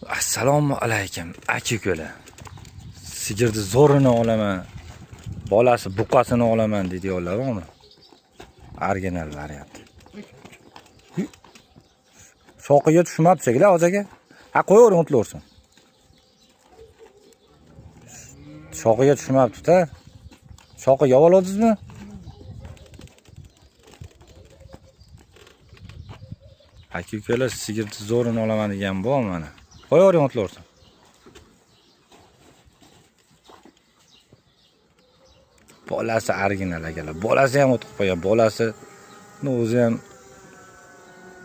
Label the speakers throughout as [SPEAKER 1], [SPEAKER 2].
[SPEAKER 1] Assalomu alaykum, aka-ukalar. Sigirni zo'rini olaman, bolasi buqasini olaman deydiyorlar uni. Original variant. Shoqiga tushmabdi-ku, o'zaga. Ha, qo'yavering, o'tlaversin. Shoqiga tushmabdi-da. Shoqiga oladingizmi? Aka-ukalar, sigirni zo'rini olaman degan bu mana. Qo'yavering, o'tlaversin. Bolasi original akalar. Bolasi ham o'tib qo'ygan. Bolasi o'zi ham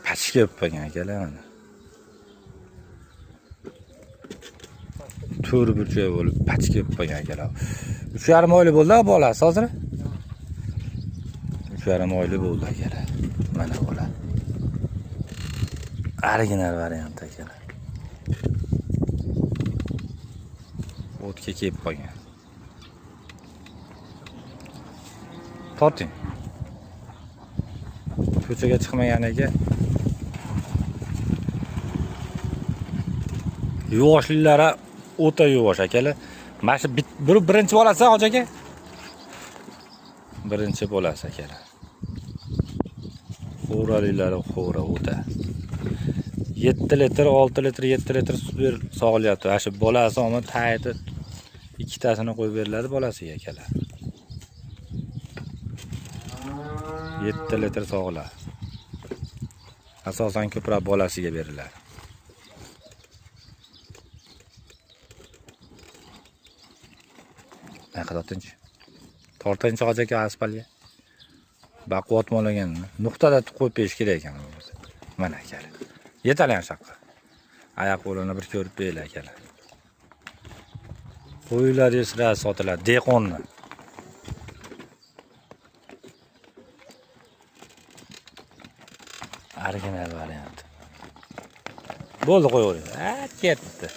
[SPEAKER 1] pachka kelib qolgan akalar mana. To'ri burchak bo'lib pachka kelib qolgan akalar. 3,5 oylik bo'ldi bolasi hozir. 3,5 oylik bo'ldi akalar. Mana bola. Original variant akalar. O'tga kelib qolgan. Torting. Ko'chaga chiqmaganiga yuvoshliklari o'ta yuvosh akalar. Mana shu birinchi bolasi hoji aka. Birinchi bolasi akalar. Xo'raliklari xo'ra o'ta. 7 litr, 6 litr, 7 litr sut sog'lyapti. Mana shu bolasi omad taydi ikkitasini qo'yib beriladi bolasiga akalar. 7 litr sog'lar. Asosan ko'proq bolasiga beriladi. Tortinchi. Tortinchi hoji aka aspalga. Baquvvat mo'lagan. Nuqtada qo'yib berish kerak ekan o'zi. Mana akalar. Yetalan shaqqa. Oyoq qo'lini bir ko'rib berlar akalar. Qo'ylar sira sotiladi, dehqonni. Original variant. Bo'ldi, qo'yavering. Ketdi.